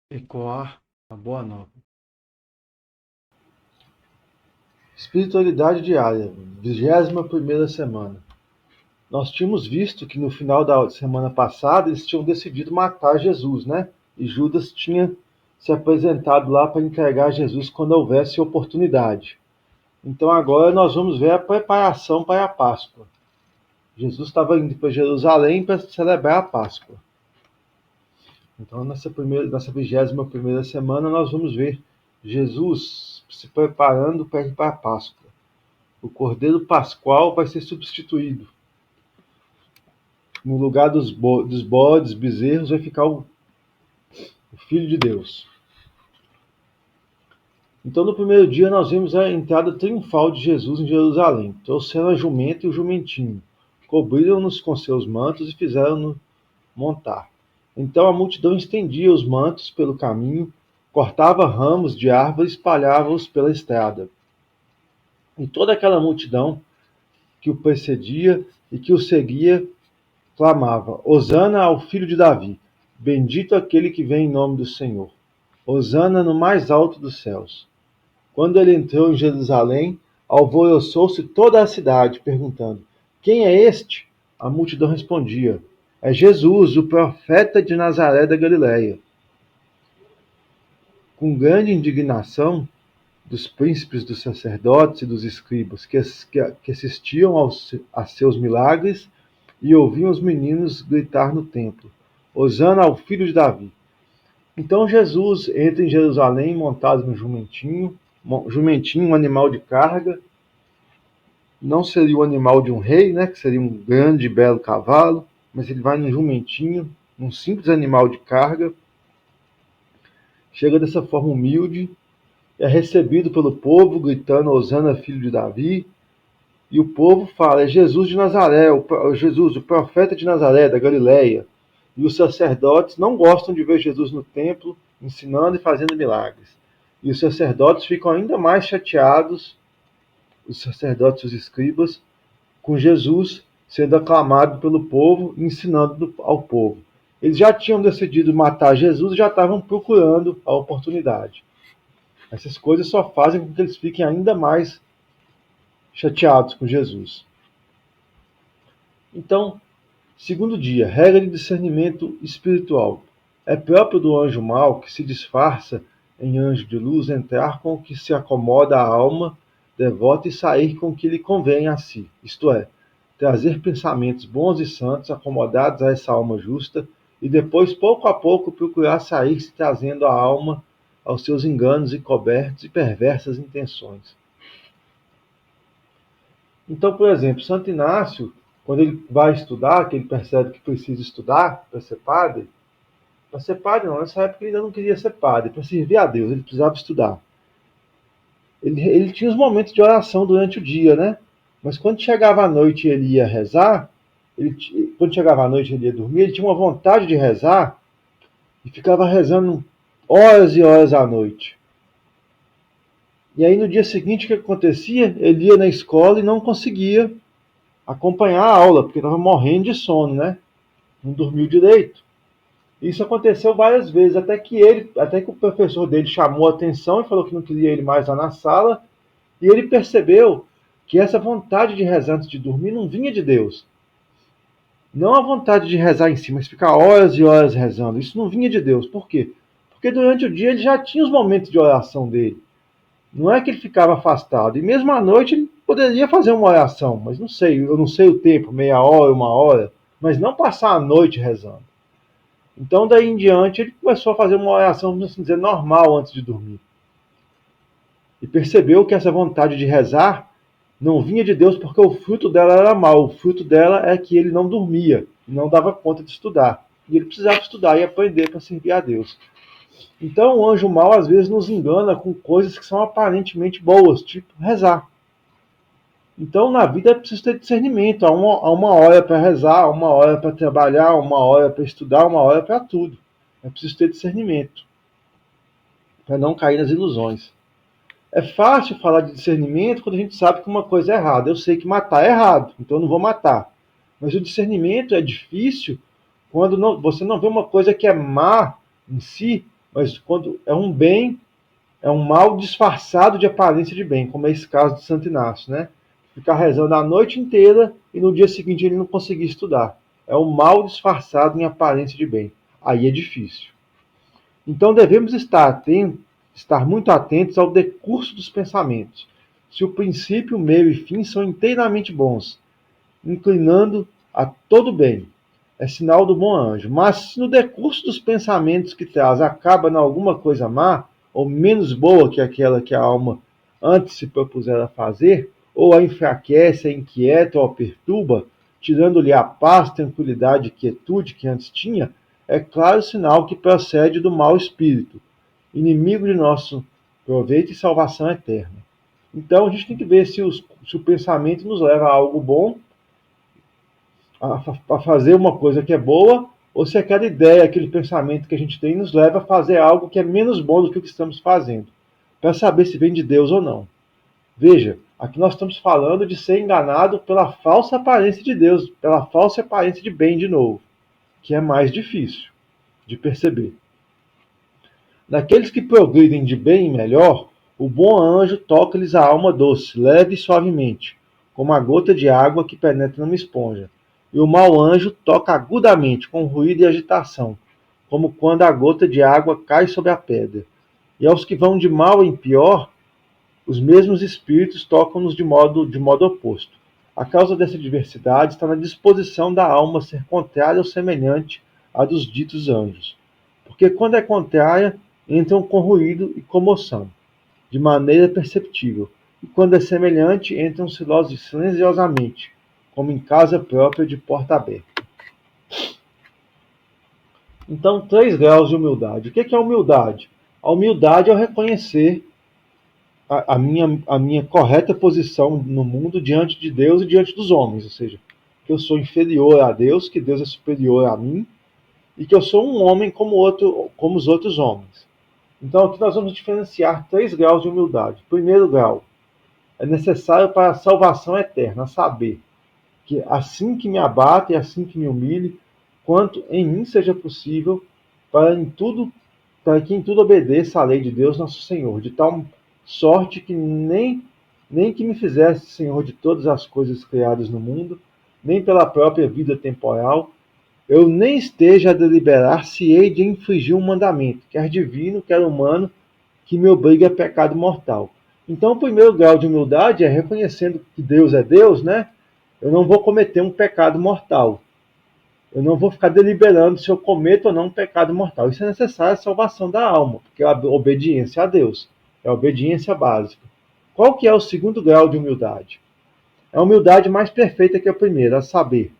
Ecoar a boa nova. Espiritualidade diária, 21ª semana. Nós tínhamos visto que no final da semana passada eles tinham decidido matar Jesus, né? E Judas tinha se apresentado lá para entregar Jesus quando houvesse oportunidade. Então agora nós vamos ver a preparação para a Páscoa. Jesus estava indo para Jerusalém para celebrar a Páscoa. Então nessa 21ª semana nós vamos ver Jesus se preparando para ir para a Páscoa. O cordeiro pascual vai ser substituído. No lugar dos bodes, bezerros, vai ficar o Filho de Deus. Então, no primeiro dia, nós vimos a entrada triunfal de Jesus em Jerusalém. Trouxeram a jumenta e o jumentinho, cobriram-nos com seus mantos e fizeram-no montar. Então a multidão estendia os mantos pelo caminho, cortava ramos de árvore e espalhava-os pela estrada. E toda aquela multidão que o precedia e que o seguia clamava: Hosana ao filho de Davi, bendito aquele que vem em nome do Senhor. Hosana no mais alto dos céus. Quando ele entrou em Jerusalém, alvoroçou-se toda a cidade, perguntando: Quem é este? A multidão respondia: É Jesus, o profeta de Nazaré da Galileia. Com grande indignação dos príncipes dos sacerdotes e dos escribas que assistiam a seus milagres e ouviam os meninos gritar no templo: Hosana ao filho de Davi. Então Jesus entra em Jerusalém montado no jumentinho, um animal de carga. Não seria o animal de um rei, né, que seria um grande e belo cavalo, mas ele vai no jumentinho, um simples animal de carga. Chega dessa forma humilde, é recebido pelo povo, gritando: Hosana, filho de Davi. E o povo fala: é Jesus de Nazaré, Jesus, o profeta de Nazaré, da Galileia. E os sacerdotes não gostam de ver Jesus no templo, ensinando e fazendo milagres. E os sacerdotes ficam ainda mais chateados, os sacerdotes e os escribas, com Jesus sendo aclamado pelo povo, ensinando ao povo. Eles já tinham decidido matar Jesus e já estavam procurando a oportunidade. Essas coisas só fazem com que eles fiquem ainda mais chateados com Jesus. Então, segundo dia, regra de discernimento espiritual. É próprio do anjo mau, que se disfarça em anjo de luz, entrar com o que se acomoda à alma devota e sair com o que lhe convém a si, isto é, trazer pensamentos bons e santos acomodados a essa alma justa e depois, pouco a pouco, procurar sair-se trazendo a alma aos seus enganos e cobertos e perversas intenções. Então, por exemplo, Santo Inácio, quando ele vai estudar, que ele percebe que precisa estudar para ser padre não, nessa época ele ainda não queria ser padre, para servir a Deus, ele precisava estudar. Ele tinha os momentos de oração durante o dia, né? Mas quando chegava à noite e ele ia rezar, quando chegava à noite e ele ia dormir, ele tinha uma vontade de rezar e ficava rezando horas e horas à noite. E aí no dia seguinte o que acontecia? Ele ia na escola e não conseguia acompanhar a aula, porque estava morrendo de sono, né? Não dormiu direito. Isso aconteceu várias vezes, até que o professor dele chamou a atenção e falou que não queria ele mais lá na sala, e ele percebeu que essa vontade de rezar antes de dormir não vinha de Deus. Não a vontade de rezar em si, mas ficar horas e horas rezando. Isso não vinha de Deus. Por quê? Porque durante o dia ele já tinha os momentos de oração dele. Não é que ele ficava afastado. E mesmo à noite ele poderia fazer uma oração, mas não sei, eu não sei o tempo, meia hora, uma hora, mas não passar a noite rezando. Então, daí em diante, ele começou a fazer uma oração, vamos assim dizer, normal antes de dormir. E percebeu que essa vontade de rezar não vinha de Deus porque o fruto dela era mau. O fruto dela é que ele não dormia, não dava conta de estudar. E ele precisava estudar e aprender para servir a Deus. Então, o anjo mau às vezes nos engana com coisas que são aparentemente boas, tipo rezar. Então, na vida é preciso ter discernimento. Há uma hora para rezar, há uma hora para trabalhar, há uma hora para estudar, uma hora para tudo. É preciso ter discernimento para não cair nas ilusões. É fácil falar de discernimento quando a gente sabe que uma coisa é errada. Eu sei que matar é errado, então eu não vou matar. Mas o discernimento é difícil quando você não vê uma coisa que é má em si, Mas quando é um bem, é um mal disfarçado de aparência de bem, como é esse caso de Santo Inácio, né? Ficar rezando a noite inteira e no dia seguinte ele não conseguir estudar. É um mal disfarçado em aparência de bem. Aí é difícil. Então devemos estar muito atentos ao decurso dos pensamentos. Se o princípio, meio e fim são inteiramente bons, inclinando a todo bem, é sinal do bom anjo. Mas se no decurso dos pensamentos que traz acaba em alguma coisa má, ou menos boa que aquela que a alma antes se propuser a fazer, ou a enfraquece, a inquieta ou a perturba, tirando-lhe a paz, tranquilidade e quietude que antes tinha, é claro sinal que procede do mau espírito, inimigo de nosso proveito e salvação eterna. Então a gente tem que ver se o pensamento nos leva a algo bom, a fazer uma coisa que é boa, ou se aquela ideia, aquele pensamento que a gente tem nos leva a fazer algo que é menos bom do que o que estamos fazendo, para saber se vem de Deus ou não. Veja, aqui nós estamos falando de ser enganado pela falsa aparência de Deus, pela falsa aparência de bem de novo, que é mais difícil de perceber. Naqueles que progridem de bem e melhor, o bom anjo toca-lhes a alma doce, leve e suavemente, como a gota de água que penetra numa esponja. E o mau anjo toca agudamente, com ruído e agitação, como quando a gota de água cai sobre a pedra. E aos que vão de mal em pior, os mesmos espíritos tocam-nos de modo oposto. A causa dessa diversidade está na disposição da alma ser contrária ou semelhante à dos ditos anjos. Porque quando é contrária, entram com ruído e comoção, de maneira perceptível, e quando é semelhante, entram silenciosamente, como em casa própria de porta aberta. Então, 3 graus de humildade. O que é humildade? A humildade é o reconhecer a minha correta posição no mundo diante de Deus e diante dos homens, ou seja, que eu sou inferior a Deus, que Deus é superior a mim, e que eu sou um homem como os outros homens. Então aqui nós vamos diferenciar 3 graus de humildade. Primeiro grau, é necessário para a salvação eterna, a saber, que assim que me abate e assim que me humilhe, quanto em mim seja possível, para que em tudo obedeça à lei de Deus nosso Senhor, de tal sorte que nem que me fizesse Senhor de todas as coisas criadas no mundo, nem pela própria vida temporal, eu nem esteja a deliberar se hei de infringir um mandamento, quer divino, quer humano, que me obrigue a pecado mortal. Então, o primeiro grau de humildade é reconhecendo que Deus é Deus, né? Eu não vou cometer um pecado mortal. Eu não vou ficar deliberando se eu cometo ou não um pecado mortal. Isso é necessário à salvação da alma, porque é a obediência a Deus. É a obediência básica. Qual que é o segundo grau de humildade? É a humildade mais perfeita que a primeira, a saber,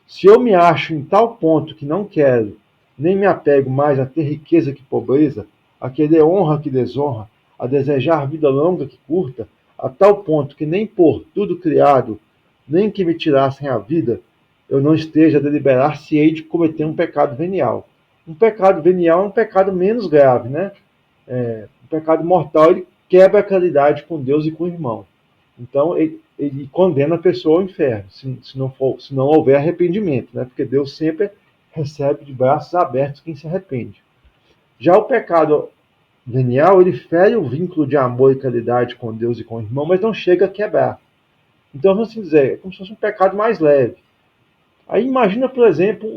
se eu me acho em tal ponto que não quero, nem me apego mais a ter riqueza que pobreza, a querer honra que desonra, a desejar vida longa que curta, a tal ponto que nem por tudo criado, nem que me tirassem a vida, eu não esteja a deliberar se hei de cometer um pecado venial. Um pecado venial é um pecado menos grave, né? O pecado mortal, ele quebra a caridade com Deus e com o irmão. Então, ele condena a pessoa ao inferno, se não houver arrependimento, né? Porque Deus sempre recebe de braços abertos quem se arrepende. Já o pecado venial, ele fere o vínculo de amor e caridade com Deus e com o irmão, mas não chega a quebrar. Então, vamos dizer, é como se fosse um pecado mais leve. Aí imagina, por exemplo,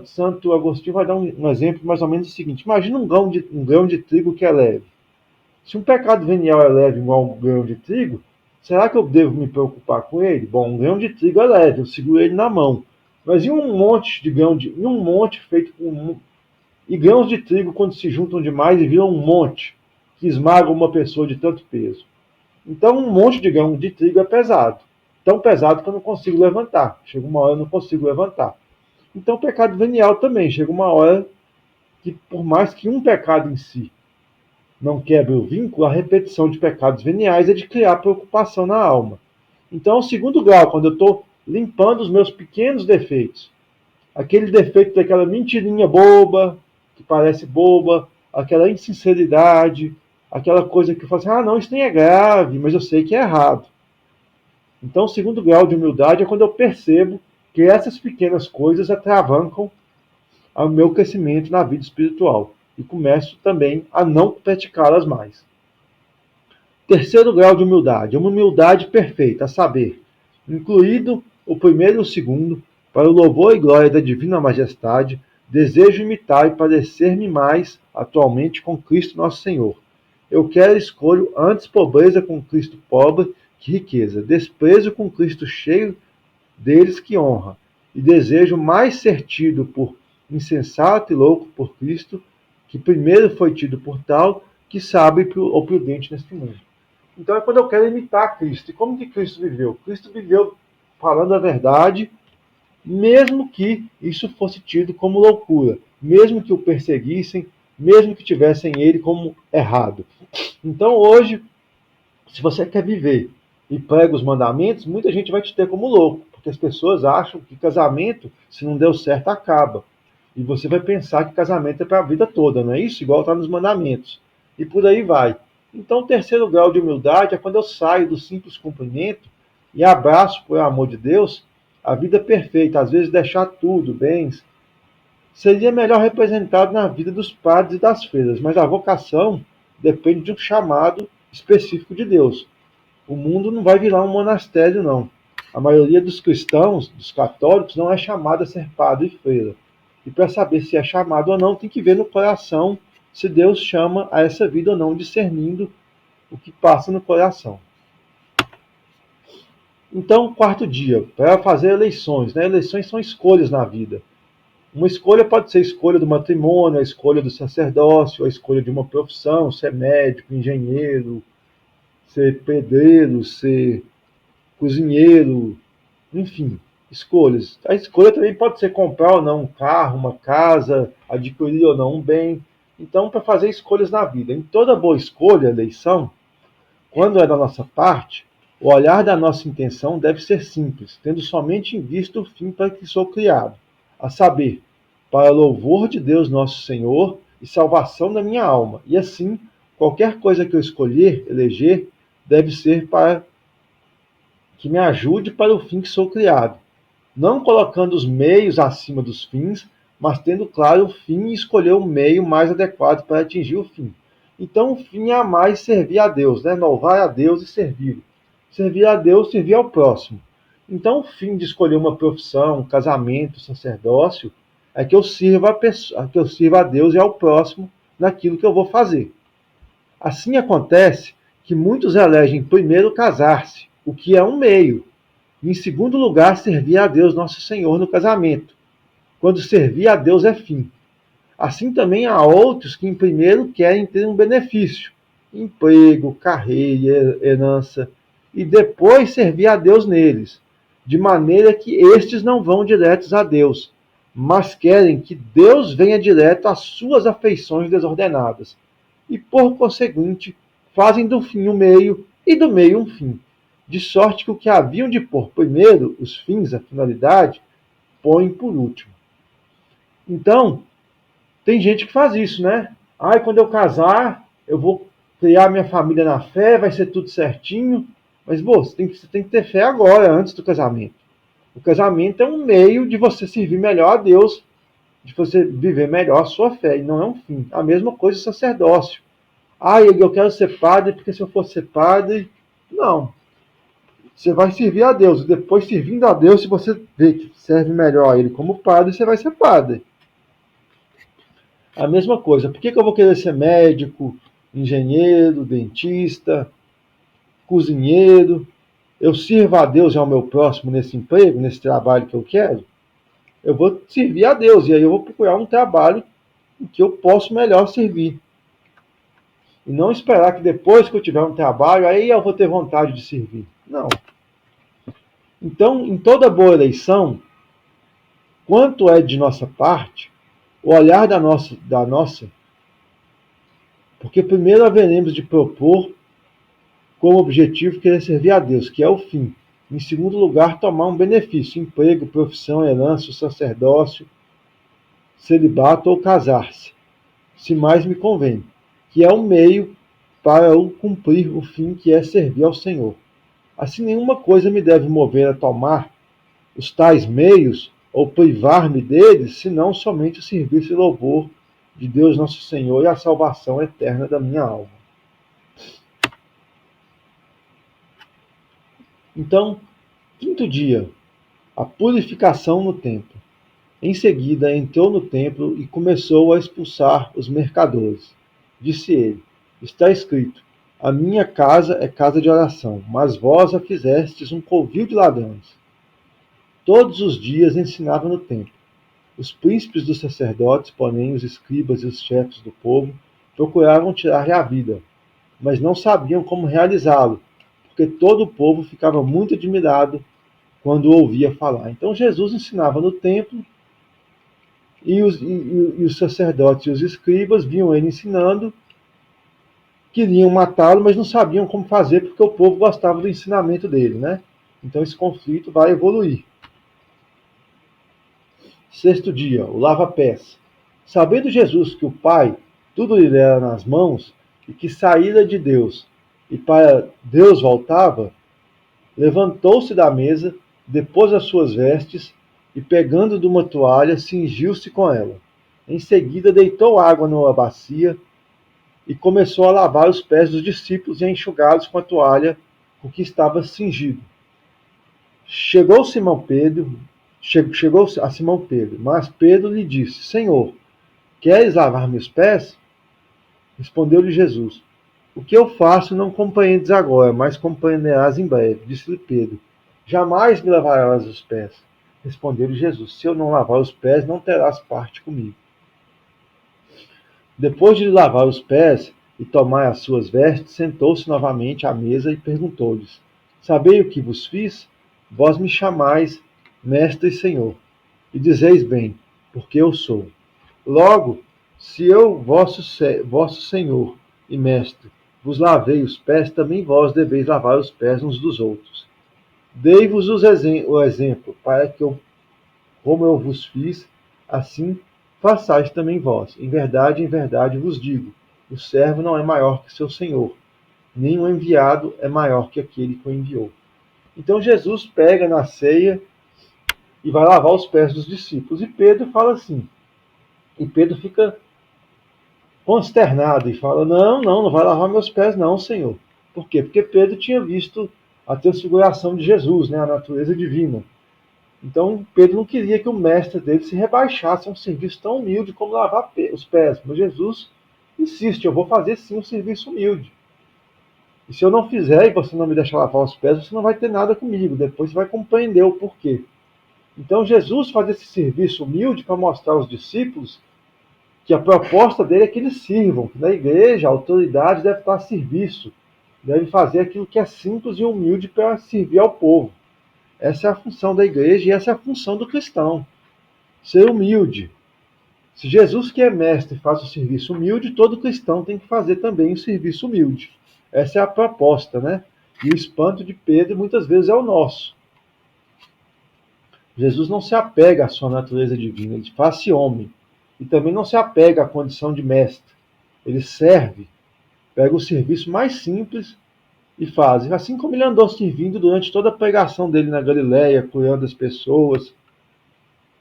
Santo Agostinho vai dar um exemplo mais ou menos o seguinte: imagina um grão de trigo que é leve. Se um pecado venial é leve igual um grão de trigo, será que eu devo me preocupar com ele? Bom, um grão de trigo é leve, eu seguro ele na mão. Mas e um monte de um monte feito com e grãos de trigo quando se juntam demais e viram um monte que esmaga uma pessoa de tanto peso? Então um monte de grão de trigo é pesado, tão pesado que eu não consigo levantar. Chega uma hora eu não consigo levantar. Então o pecado venial também chega uma hora que, por mais que um pecado em si não quebre o vínculo, a repetição de pecados veniais é de criar preocupação na alma. Então, o segundo grau, quando eu estou limpando os meus pequenos defeitos, aquele defeito daquela mentirinha boba, que parece boba, aquela insinceridade, aquela coisa que eu falo assim, não, isso nem é grave, mas eu sei que é errado. Então, o segundo grau de humildade é quando eu percebo que essas pequenas coisas atravancam o meu crescimento na vida espiritual. e começo também a não praticá-las mais. Terceiro grau de humildade, uma humildade perfeita, a saber, incluído o primeiro e o segundo, para o louvor e glória da divina majestade, desejo imitar e parecer-me mais atualmente com Cristo nosso Senhor. Eu quero e escolho antes pobreza com Cristo pobre que riqueza, desprezo com Cristo cheio deles que honra, e desejo mais ser tido por insensato e louco por Cristo, que primeiro foi tido por tal, que sabe ou prudente neste mundo. Então é quando eu quero imitar Cristo. E como que Cristo viveu? Cristo viveu falando a verdade, mesmo que isso fosse tido como loucura, mesmo que o perseguissem, mesmo que tivessem ele como errado. Então hoje, se você quer viver e prega os mandamentos, muita gente vai te ter como louco, porque as pessoas acham que casamento, se não deu certo, acaba. E você vai pensar que casamento é para a vida toda, não é isso? Igual está nos mandamentos. E por aí vai. Então, o terceiro grau de humildade é quando eu saio do simples cumprimento e abraço, por amor de Deus, a vida perfeita. Às vezes, deixar tudo, bens, seria melhor representado na vida dos padres e das freiras, mas a vocação depende de um chamado específico de Deus. O mundo não vai virar um monastério, não. A maioria dos cristãos, dos católicos, não é chamada a ser padre e freira. E para saber se é chamado ou não, tem que ver no coração se Deus chama a essa vida ou não, discernindo o que passa no coração. Então, quarto dia, para fazer eleições. Né? Eleições são escolhas na vida. Uma escolha pode ser a escolha do matrimônio, a escolha do sacerdócio, a escolha de uma profissão, ser médico, engenheiro, ser pedreiro, ser cozinheiro, enfim, escolhas. A escolha também pode ser comprar ou não um carro, uma casa, adquirir ou não um bem. Então, para fazer escolhas na vida. Em toda boa escolha, eleição, quando é da nossa parte, o olhar da nossa intenção deve ser simples, tendo somente em vista o fim para que sou criado, a saber, para louvor de Deus nosso Senhor e salvação da minha alma. E assim, qualquer coisa que eu escolher, eleger, deve ser para que me ajude para o fim que sou criado, não colocando os meios acima dos fins, mas tendo claro o fim e escolher o meio mais adequado para atingir o fim. Então, o fim é amar e servir a Deus, né? Louvar a Deus e servir. Servir a Deus, servir ao próximo. Então, o fim de escolher uma profissão, um casamento, um sacerdócio, é que eu sirva a Deus e ao próximo naquilo que eu vou fazer. Assim acontece que muitos elegem primeiro casar-se, o que é um meio, e em segundo lugar servir a Deus Nosso Senhor no casamento, quando servir a Deus é fim. Assim também há outros que em primeiro querem ter um benefício, emprego, carreira, herança, e depois servir a Deus neles, de maneira que estes não vão diretos a Deus, mas querem que Deus venha direto às suas afeições desordenadas, e por conseguinte fazem do fim um meio e do meio um fim, de sorte que o que haviam de pôr primeiro, os fins, a finalidade, põem por último. Então, tem gente que faz isso, né? Quando eu casar, eu vou criar minha família na fé, vai ser tudo certinho. Mas, você tem que ter fé agora, antes do casamento. O casamento é um meio de você servir melhor a Deus, de você viver melhor a sua fé, e não é um fim. A mesma coisa o sacerdócio. Eu quero ser padre, porque se eu for ser padre... Não. Você vai servir a Deus, e depois, servindo a Deus, se você vê que serve melhor a Ele como padre, você vai ser padre. A mesma coisa. Por que eu vou querer ser médico, engenheiro, dentista, cozinheiro? Eu sirvo a Deus e ao meu próximo nesse emprego, nesse trabalho que eu quero? Eu vou servir a Deus, e aí eu vou procurar um trabalho em que eu posso melhor servir. E não esperar que depois que eu tiver um trabalho, aí eu vou ter vontade de servir. Não. Então, em toda boa eleição, quanto é de nossa parte, o olhar da nossa, porque primeiro haveremos de propor como objetivo querer servir a Deus, que é o fim. Em segundo lugar, tomar um benefício, emprego, profissão, herança, sacerdócio, celibato ou casar-se, se mais me convém, que é um meio para eu cumprir o fim que é servir ao Senhor. Assim, nenhuma coisa me deve mover a tomar os tais meios ou privar-me deles, senão somente o serviço e louvor de Deus nosso Senhor e a salvação eterna da minha alma. Então, quinto dia, a purificação no templo. Em seguida, entrou no templo e começou a expulsar os mercadores. Disse ele: Está escrito: A minha casa é casa de oração, mas vós a fizestes um covil de ladrões. Todos os dias ensinava no templo. Os príncipes dos sacerdotes, porém os escribas e os chefes do povo, procuravam tirar-lhe a vida, mas não sabiam como realizá-lo, porque todo o povo ficava muito admirado quando o ouvia falar. Então Jesus ensinava no templo e os sacerdotes e os escribas viam ele ensinando, queriam matá-lo, mas não sabiam como fazer porque o povo gostava do ensinamento dele, né? Então esse conflito vai evoluir. Sexto dia, o lava-pés. Sabendo Jesus que o Pai tudo lhe dera nas mãos e que saíra de Deus e para Deus voltava, levantou-se da mesa, depôs as suas vestes e, pegando de uma toalha, cingiu-se com ela. Em seguida, deitou água numa bacia e começou a lavar os pés dos discípulos e a enxugá-los com a toalha com que estava cingido. Chegou a Simão Pedro, mas Pedro lhe disse: Senhor, queres lavar meus pés? Respondeu-lhe Jesus: O que eu faço não compreendes agora, mas compreenderás em breve. Disse-lhe Pedro: Jamais me lavarás os pés. Respondeu-lhe Jesus: Se eu não lavar os pés, não terás parte comigo. Depois de lhe lavar os pés e tomar as suas vestes, sentou-se novamente à mesa e perguntou-lhes: Sabei o que vos fiz? Vós me chamais Mestre e Senhor, e dizeis bem, porque eu sou. Logo, se eu, vosso Senhor e Mestre, vos lavei os pés, também vós deveis lavar os pés uns dos outros. Dei-vos o exemplo, para que, como eu vos fiz, assim façais também vós. Em verdade vos digo, o servo não é maior que seu senhor, nem o enviado é maior que aquele que o enviou. Então Jesus pega na ceia e vai lavar os pés dos discípulos. E Pedro fala assim, e Pedro fica consternado e fala: não vai lavar meus pés, não, Senhor. Por quê? Porque Pedro tinha visto a transfiguração de Jesus, né, a natureza divina. Então Pedro não queria que o mestre dele se rebaixasse a um serviço tão humilde como lavar os pés. Mas Jesus insiste: eu vou fazer sim um serviço humilde. E se eu não fizer e você não me deixar lavar os pés, você não vai ter nada comigo. Depois você vai compreender o porquê. Então Jesus faz esse serviço humilde para mostrar aos discípulos que a proposta dele é que eles sirvam, que na igreja a autoridade deve estar a serviço, deve fazer aquilo que é simples e humilde para servir ao povo. Essa é a função da igreja e essa é a função do cristão, ser humilde. Se Jesus, que é mestre, faz o serviço humilde, todo cristão tem que fazer também o serviço humilde. Essa é a proposta, né? E o espanto de Pedro muitas vezes é o nosso. Jesus não se apega à sua natureza divina, ele faz-se homem. E também não se apega à condição de mestre. Ele serve, pega o serviço mais simples e faz. Assim como ele andou servindo durante toda a pregação dele na Galileia, curando as pessoas,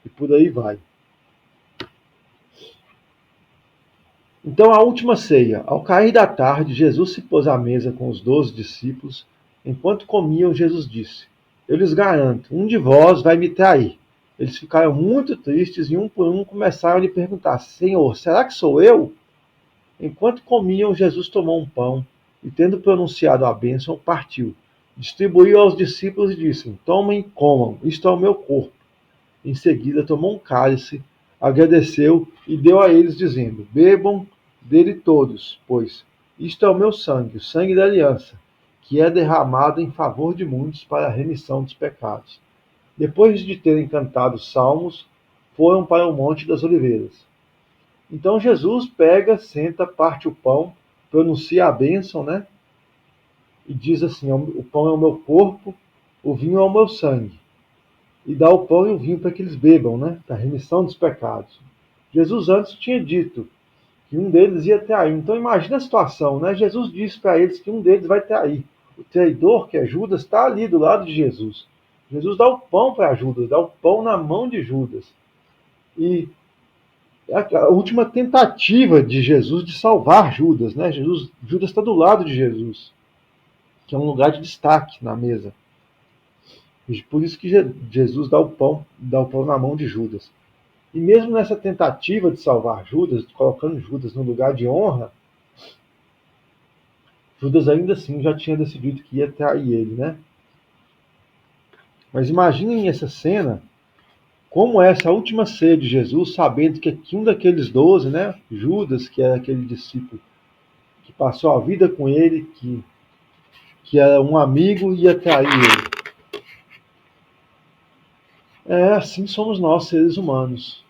e por aí vai. Então, a última ceia. Ao cair da tarde, Jesus se pôs à mesa com os 12 discípulos. Enquanto comiam, Jesus disse: Eu lhes garanto, um de vós vai me trair. Eles ficaram muito tristes e um por um começaram a lhe perguntar: Senhor, será que sou eu? Enquanto comiam, Jesus tomou um pão e, tendo pronunciado a bênção, partiu. Distribuiu aos discípulos e disse: Tomem e comam, isto é o meu corpo. Em seguida, tomou um cálice, agradeceu e deu a eles, dizendo: Bebam dele todos, pois isto é o meu sangue, o sangue da aliança, que é derramado em favor de muitos para a remissão dos pecados. Depois de terem cantado salmos, foram para o Monte das Oliveiras. Então Jesus pega, senta, parte o pão, pronuncia a bênção, né? E diz assim: o pão é o meu corpo, o vinho é o meu sangue. E dá o pão e o vinho para que eles bebam, né? Para a remissão dos pecados. Jesus antes tinha dito que um deles ia trair. Então imagina a situação, né? Jesus disse para eles que um deles vai trair. O traidor, que é Judas, está ali do lado de Jesus. Jesus dá o pão para Judas, dá o pão na mão de Judas. E a última tentativa de Jesus de salvar Judas, né? Judas está do lado de Jesus, que é um lugar de destaque na mesa. Por isso que Jesus dá o pão na mão de Judas. E mesmo nessa tentativa de salvar Judas, colocando Judas no lugar de honra, Judas ainda assim já tinha decidido que ia trair ele, né? Mas imaginem essa cena, como essa última ceia de Jesus, sabendo que um daqueles 12, né, Judas, que era aquele discípulo que passou a vida com ele, que era um amigo, ia trair ele. É, assim somos nós, seres humanos.